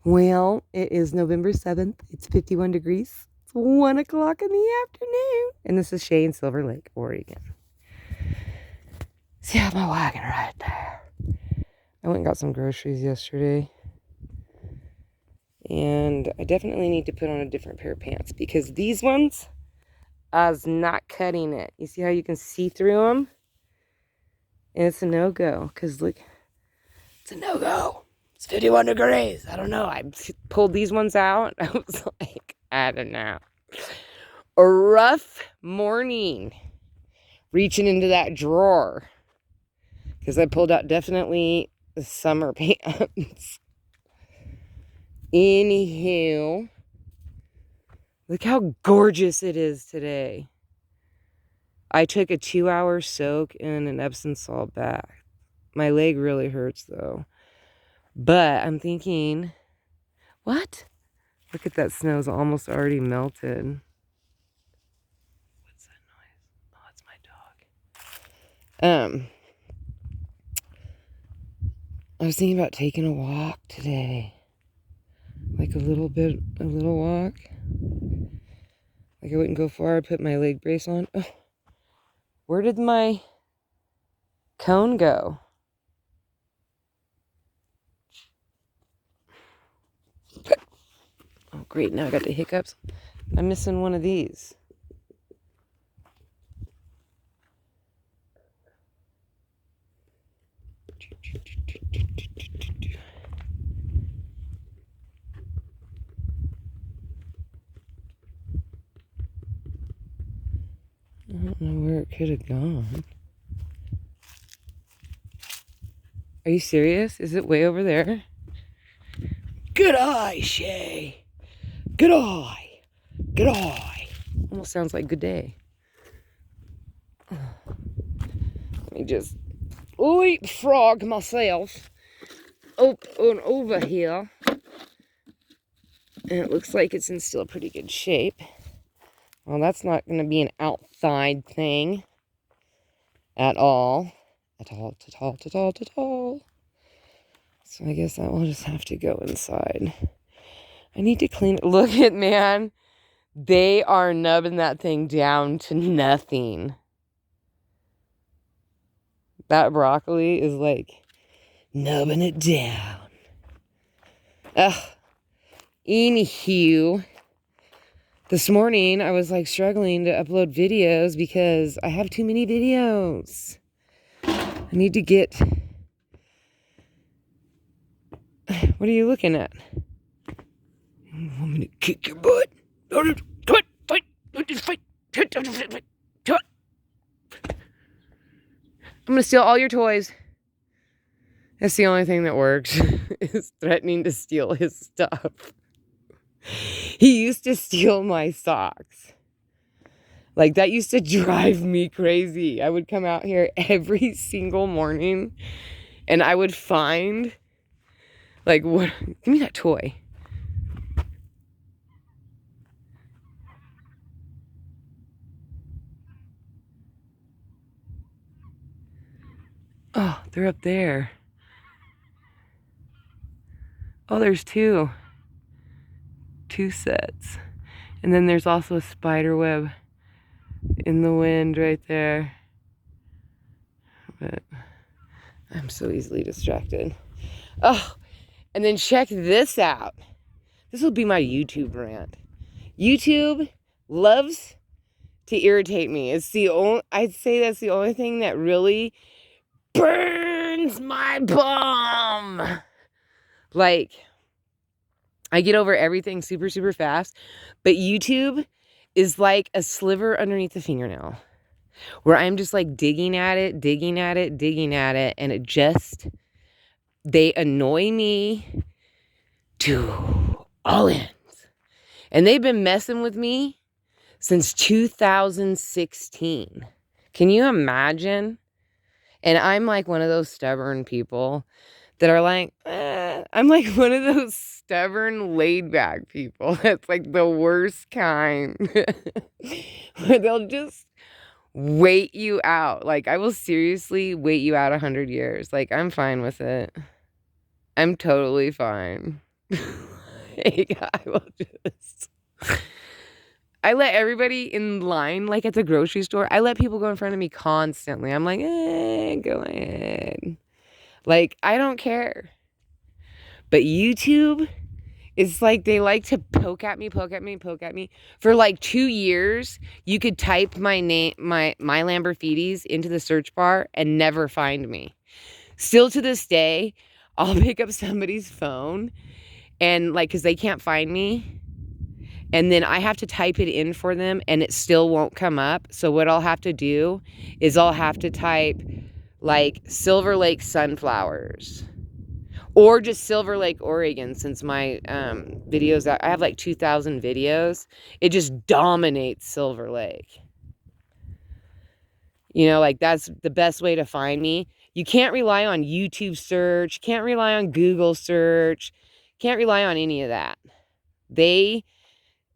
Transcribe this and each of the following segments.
Well, it is November 7th. It's 51 degrees. It's 1 o'clock in the afternoon. And this is Shay in Silver Lake, Oregon. See, I have my wagon right there. I went and got some groceries yesterday. And I definitely need to put on a different pair of pants because these ones, I was not cutting it. You see how you can see through them? And it's a no-go because look, it's a no-go. It's 51 degrees. I don't know. I pulled these ones out. I was like, I don't know. A rough morning reaching into that drawer because I pulled out definitely the summer pants. Anywho, look how gorgeous it is today. I took a 2-hour soak in an Epsom salt bath. My leg really hurts though. But I'm thinking, what? Look at that, snow's almost already melted. What's that noise? Oh, it's my dog. I was thinking about taking a walk today. Like a little walk. Like I wouldn't go far, I put my leg brace on. Oh, where did my cone go? Oh, great, now I got the hiccups. I'm missing one of these. I don't know where it could have gone. Are you serious? Is it way over there? Good eye, Shay. Good eye. Good eye. Almost sounds like good day. Let me just leapfrog myself up and over here. And it looks like it's in still pretty good shape. Well, that's not going to be an outside thing at all. At all. So I guess that will just have to go inside. I need to clean it. Look at, man. They are nubbing that thing down to nothing. That broccoli is like nubbing it down. Ugh. Anywho, this morning I was like struggling to upload videos because I have too many videos. I need to get... What are you looking at? You want me to kick your butt? Fight! I'm gonna steal all your toys. That's the only thing that works, is threatening to steal his stuff. He used to steal my socks. Like, that used to drive me crazy. I would come out here every single morning and I would find, like, what? Give me that toy. Oh, they're up there. Oh, there's two sets. And then there's also a spider web in the wind right there. But I'm so easily distracted. Oh, and then check this out. This will be my YouTube rant. YouTube loves to irritate me. It's the only, I'd say that's the only thing that really burns my bum. Like, I get over everything super, super fast, but YouTube is like a sliver underneath the fingernail where I'm just like digging at it, and it just, they annoy me to all ends. And they've been messing with me since 2016. Can you imagine? And I'm like one of those stubborn people that are like, I'm like one of those stubborn, laid-back people. That's like the worst kind. Where they'll just wait you out. Like, I will seriously wait you out 100 years. Like, I'm fine with it. I'm totally fine. Like, I let everybody in line, like at the grocery store, I let people go in front of me constantly. I'm like, go ahead. Like, I don't care. But YouTube, it's like they like to poke at me. For like 2 years, you could type my name, my Lamborghinis into the search bar and never find me. Still to this day, I'll pick up somebody's phone and like, cause they can't find me. And then I have to type it in for them and it still won't come up. So what I'll have to do is I'll have to type like Silver Lake sunflowers or just Silver Lake, Oregon, since my videos, I have like 2,000 videos. It just dominates Silver Lake. You know, like that's the best way to find me. You can't rely on YouTube search, can't rely on Google search, can't rely on any of that.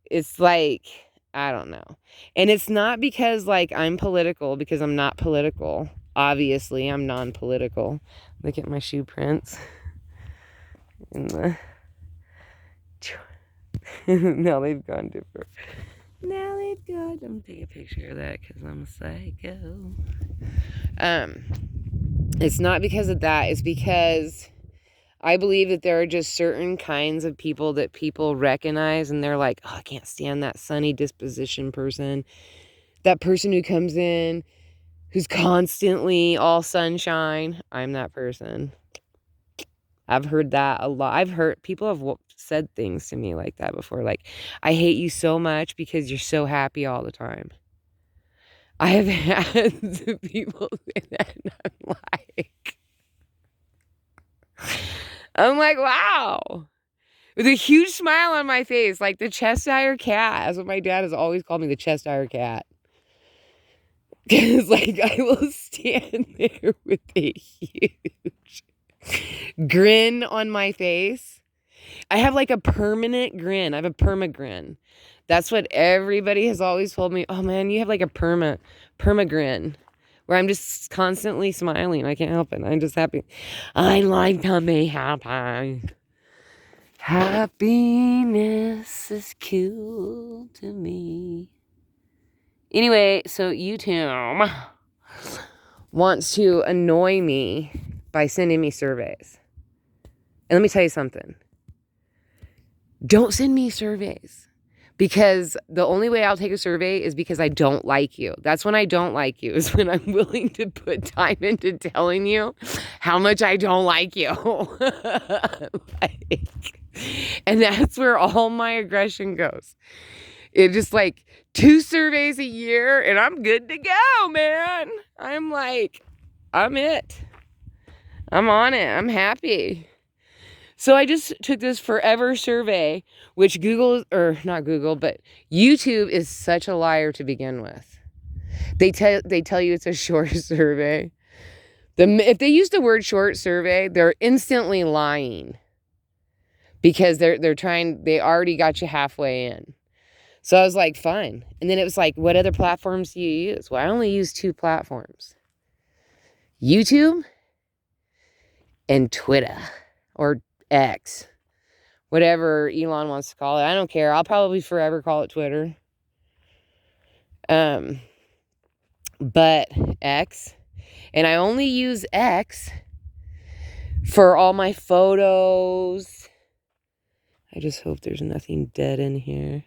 It's like, I don't know. And it's not because like I'm political, because I'm not political. Obviously, I'm non-political. Look at my shoe prints. Now they've gone different. Now they've gone. I'm gonna take a picture of that because I'm a psycho. It's not because of that. It's because I believe that there are just certain kinds of people that people recognize and they're like, oh, I can't stand that sunny disposition person. That person who comes in, who's constantly all sunshine. I'm that person. I've heard that a lot. I've heard people have said things to me like that before. Like, I hate you so much because you're so happy all the time. I have had people say that and I'm like, wow. With a huge smile on my face, like the Cheshire cat. That's what my dad has always called me, the Cheshire cat. Because, like, I will stand there with a huge grin on my face. I have like a permanent grin. I have a perma-grin. That's what everybody has always told me. Oh man, you have like a perma-grin. Where I'm just constantly smiling. I can't help it. I'm just happy. I like to be happy. Happiness is cool to me. Anyway, so YouTube wants to annoy me by sending me surveys. And let me tell you something. Don't send me surveys. Because the only way I'll take a survey is because I don't like you. That's when I don't like you, is when I'm willing to put time into telling you how much I don't like you. And that's where all my aggression goes. It just like 2 surveys a year and I'm good to go, man. I'm like, I'm it. I'm on it. I'm happy. So I just took this forever survey, which YouTube is such a liar to begin with. They tell you it's a short survey. If they use the word short survey, they're instantly lying. Because they already got you halfway in. So I was like, fine. And then it was like, what other platforms do you use? Well, I only use 2 platforms. YouTube and Twitter. Or X. Whatever Elon wants to call it. I don't care. I'll probably forever call it Twitter. But X. And I only use X for all my photos. I just hope there's nothing dead in here.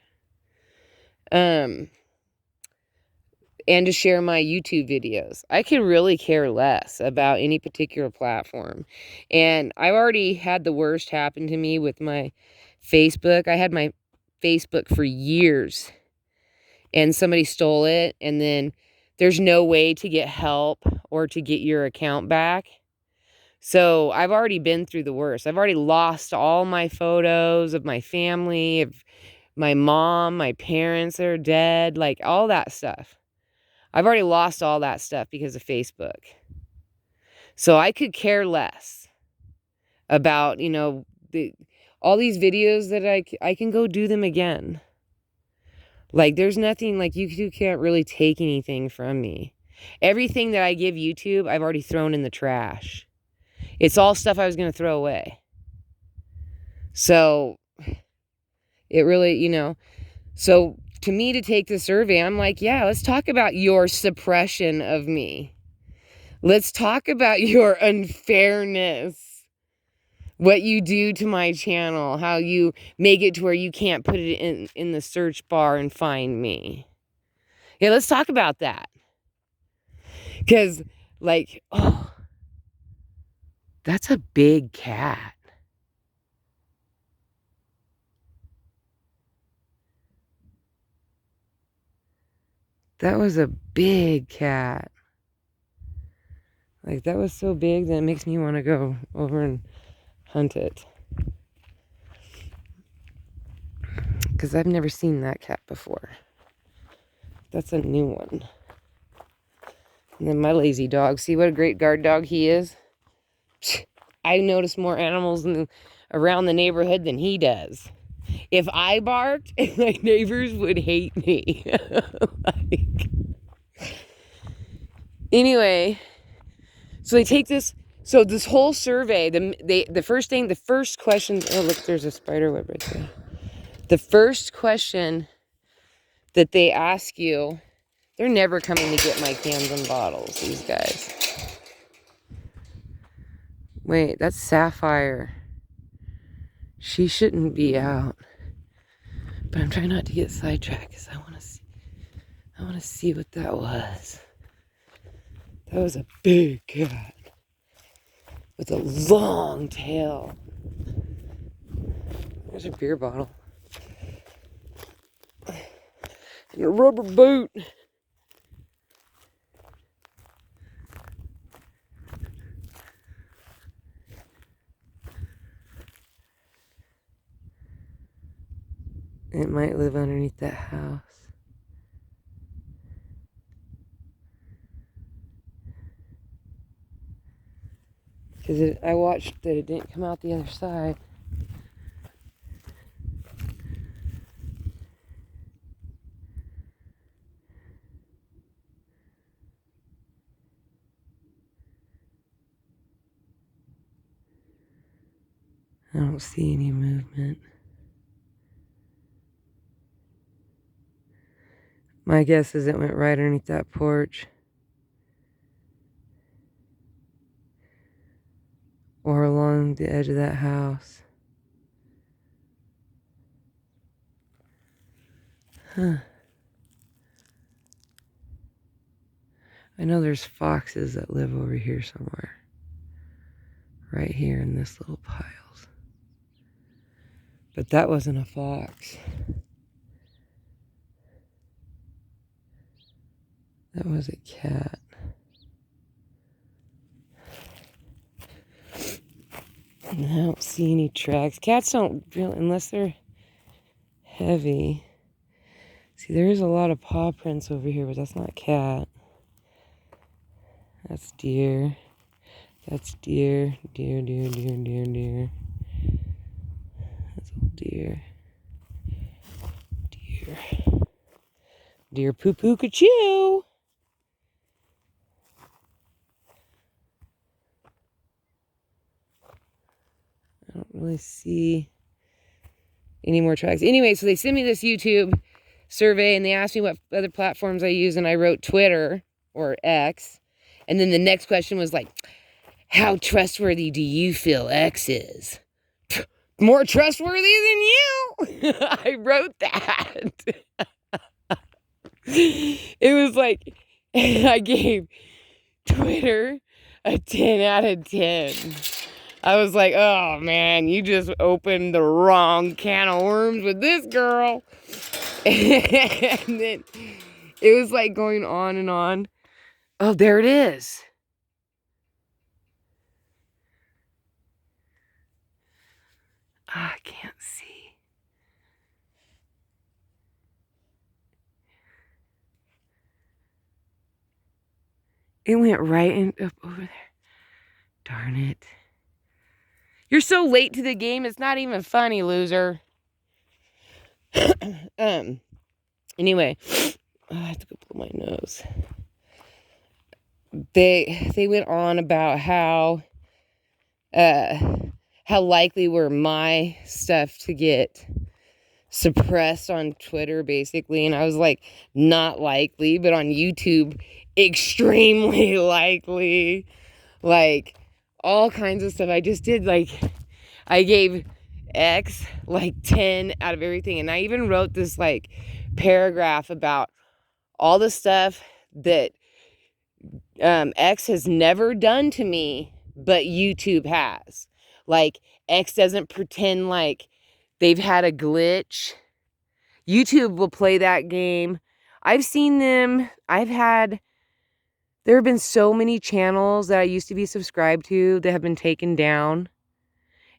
And to share my YouTube videos. I could really care less about any particular platform. And I've already had the worst happen to me with my Facebook. I had my Facebook for years. And somebody stole it. And then there's no way to get help or to get your account back. So I've already been through the worst. I've already lost all my photos of my family, of my mom, my parents that are dead, like all that stuff. I've already lost all that stuff because of Facebook. So I could care less about, all these videos that I can go do them again. Like there's nothing, like you can't really take anything from me. Everything that I give YouTube, I've already thrown in the trash. It's all stuff I was going to throw away. So it really, so to me to take the survey, I'm like, yeah, let's talk about your suppression of me. Let's talk about your unfairness. What you do to my channel, how you make it to where you can't put it in the search bar and find me. Yeah, let's talk about that. Because, like, oh, that's a big cat. That was a big cat. Like, that was so big that it makes me want to go over and hunt it. Because I've never seen that cat before. That's a new one. And then my lazy dog. See what a great guard dog he is? I notice more animals around the neighborhood than he does. If I barked, my neighbors would hate me. Anyway, so they take this. So this whole survey, the first questions. Oh, look, there's a spider web right there. The first question that they ask you, they're never coming to get my cans and bottles, these guys. Wait, that's Sapphire. She shouldn't be out. But I'm trying not to get sidetracked because I want to see what that was. That was a big cat with a long tail. There's a beer bottle. And a rubber boot. It might live underneath that house. Because I watched that it didn't come out the other side. I don't see any movement. My guess is it went right underneath that porch. Or along the edge of that house. Huh. I know there's foxes that live over here somewhere. Right here in this little piles. But that wasn't a fox. That was a cat. And I don't see any tracks. Cats don't really, unless they're heavy. See, there is a lot of paw prints over here, but that's not a cat. That's deer. That's deer. Deer, deer, deer, deer, deer. That's all deer. Deer. Deer poo poo ka-choo. I don't really see any more tracks. Anyway, so they sent me this YouTube survey and they asked me what other platforms I use, and I wrote Twitter or X. And then the next question was like, how trustworthy do you feel X is? More trustworthy than you. I wrote that. It was like, I gave Twitter a 10 out of 10. I was like, oh man, you just opened the wrong can of worms with this girl. And then it was like going on and on. Oh, there it is. I can't see. It went right up over there. Darn it. You're so late to the game, it's not even funny, loser. Anyway, I have to go blow my nose. They went on about how how likely were my stuff to get suppressed on Twitter, basically. And I was like, not likely, but on YouTube, extremely likely. Like, all kinds of stuff. I just did, like, I gave X, like, 10 out of everything. And I even wrote this, like, paragraph about all the stuff that X has never done to me, but YouTube has. Like, X doesn't pretend like they've had a glitch. YouTube will play that game. I've seen them. There have been so many channels that I used to be subscribed to that have been taken down.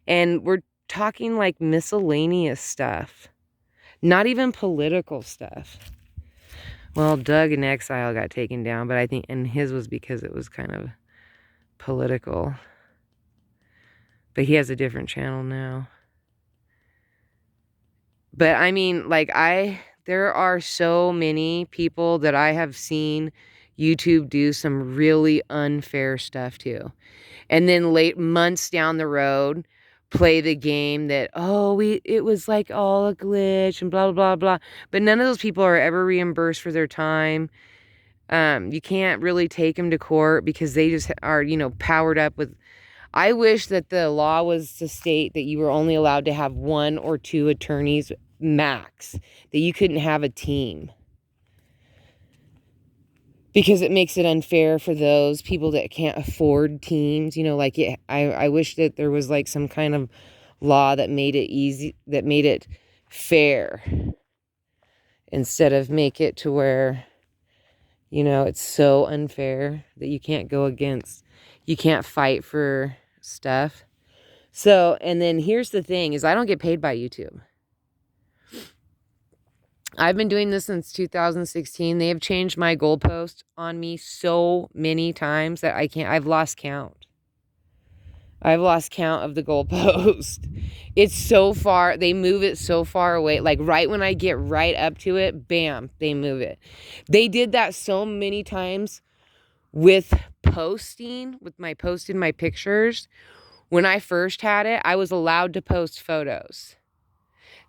And we're talking like miscellaneous stuff. Not even political stuff. Well, Doug in Exile got taken down, but I think, and his was because it was kind of political. But he has a different channel now. But I mean, like, there are so many people that I have seen YouTube do some really unfair stuff to. And then months down the road, play the game that, it was like all a glitch and blah, blah, blah, blah. But none of those people are ever reimbursed for their time. You can't really take them to court because they just are, powered up with. I wish that the law was to state that you were only allowed to have 1 or 2 attorneys max, that you couldn't have a team. Because it makes it unfair for those people that can't afford teams. I wish that there was like some kind of law that made it easy, that made it fair. Instead of make it to where, it's so unfair that you can't go against, you can't fight for stuff. So, and then here's the thing is I don't get paid by YouTube. I've been doing this since 2016. They have changed my goalpost on me so many times that I've lost count. I've lost count of the goalpost. It's so far, they move it so far away. Like right when I get right up to it, bam, they move it. They did that so many times with posting my pictures. When I first had it, I was allowed to post photos.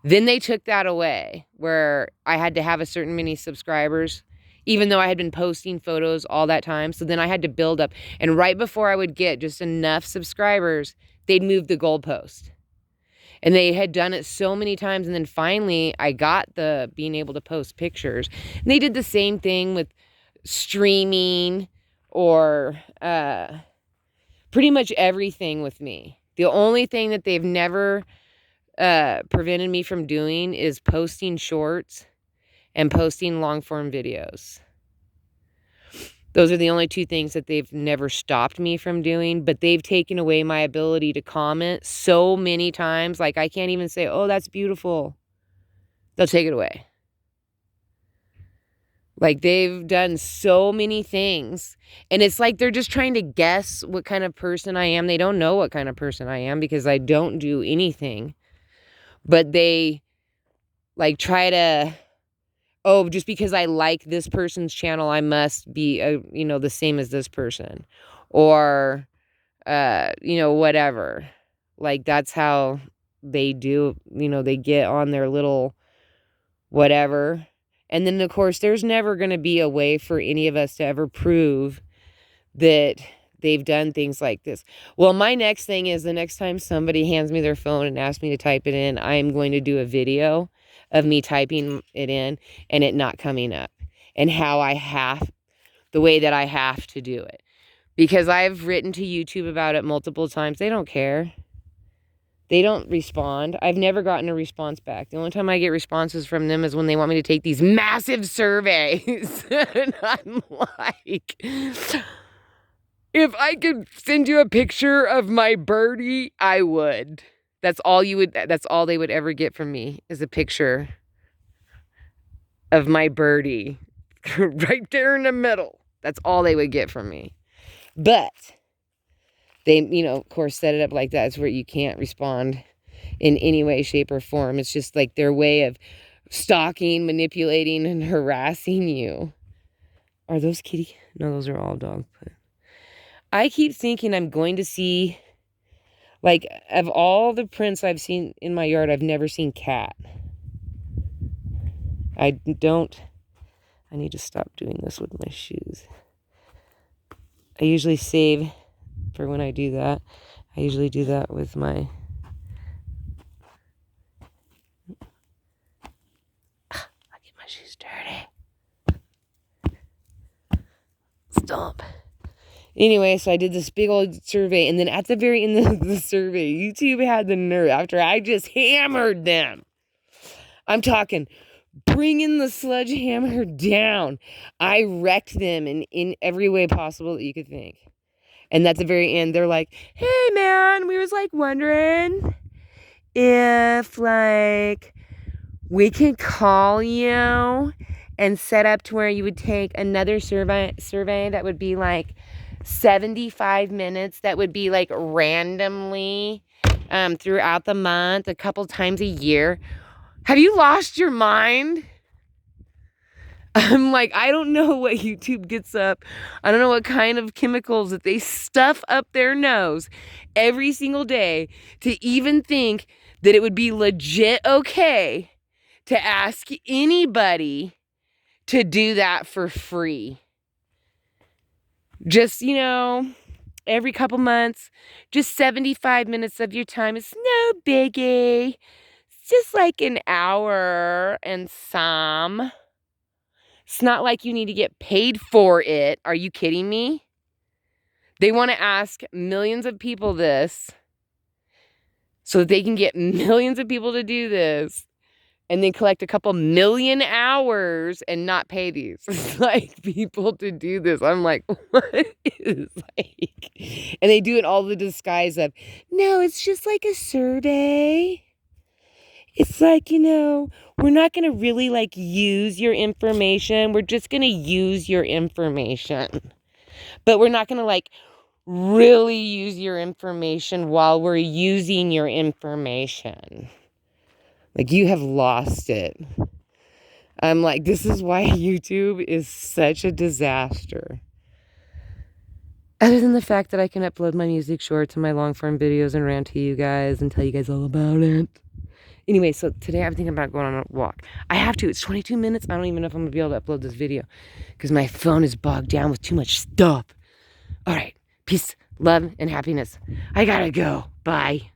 Then they took that away where I had to have a certain many subscribers, even though I had been posting photos all that time. So then I had to build up. And right before I would get just enough subscribers, they'd move the goalpost. And they had done it so many times. And then finally I got the being able to post pictures. And they did the same thing with streaming or pretty much everything with me. The only thing that they've never prevented me from doing is posting shorts and posting long form videos. Those are the only 2 things that they've never stopped me from doing, but they've taken away my ability to comment so many times. Like I can't even say, oh, that's beautiful. They'll take it away. Like they've done so many things and it's like they're just trying to guess what kind of person I am. They don't know what kind of person I am because I don't do anything. But they like try to, just because I like this person's channel, I must be, the same as this person. Or, whatever. Like that's how they do, they get on their little whatever. And then, of course, there's never going to be a way for any of us to ever prove that they've done things like this. Well, my next thing is the next time somebody hands me their phone and asks me to type it in, I am going to do a video of me typing it in and it not coming up. And the way that I have to do it. Because I've written to YouTube about it multiple times. They don't care. They don't respond. I've never gotten a response back. The only time I get responses from them is when they want me to take these massive surveys. And I'm like, if I could send you a picture of my birdie, I would. That's all they would ever get from me is a picture of my birdie right there in the middle. That's all they would get from me. But they, of course, set it up like that. It's where you can't respond in any way, shape, or form. It's just like their way of stalking, manipulating, and harassing you. Are those kitty? No, those are all dog. But I keep thinking I'm going to see Like, of all the prints I've seen in my yard, I've never seen cat. I need to stop doing this with my shoes. I usually save for when I do that. I usually do that with my... I get my shoes dirty. Stop. Anyway, so I did this big old survey, and then at the very end of the survey, YouTube had the nerve, after I just hammered them. I'm talking, bringing the sledgehammer down. I wrecked them in every way possible that you could think. And at the very end, they're like, hey, man, we was, like, wondering if, like, we can call you and set up to where you would take another survey that would be, like, 75 minutes, that would be, like, randomly throughout the month, a couple times a year. Have you lost your mind? I'm like, I don't know what YouTube gets up. I don't know what kind of chemicals that they stuff up their nose every single day to even think that it would be legit okay to ask anybody to do that for free. Just, you know, every couple months, just 75 minutes of your time. It's no biggie. It's just like an hour and some. It's not like you need to get paid for it. Are you kidding me? They want to ask millions of people this so that they can get millions of people to do this and then collect a couple million hours and not pay these like people to do this. I'm like, what is like? And they do it all the disguise of, no, it's just like a survey. It's like, you know, we're not going to really like use your information. We're just going to use your information. But we're not going to like really use your information while we're using your information. Like, you have lost it. I'm like, this is why YouTube is such a disaster. Other than the fact that I can upload my music shorts and my long form videos and rant to you guys and tell you guys all about it. Anyway, so today I'm thinking about going on a walk. I have to. It's 22 minutes. I don't even know if I'm going to be able to upload this video because my phone is bogged down with too much stuff. All right. Peace, love, and happiness. I gotta go. Bye.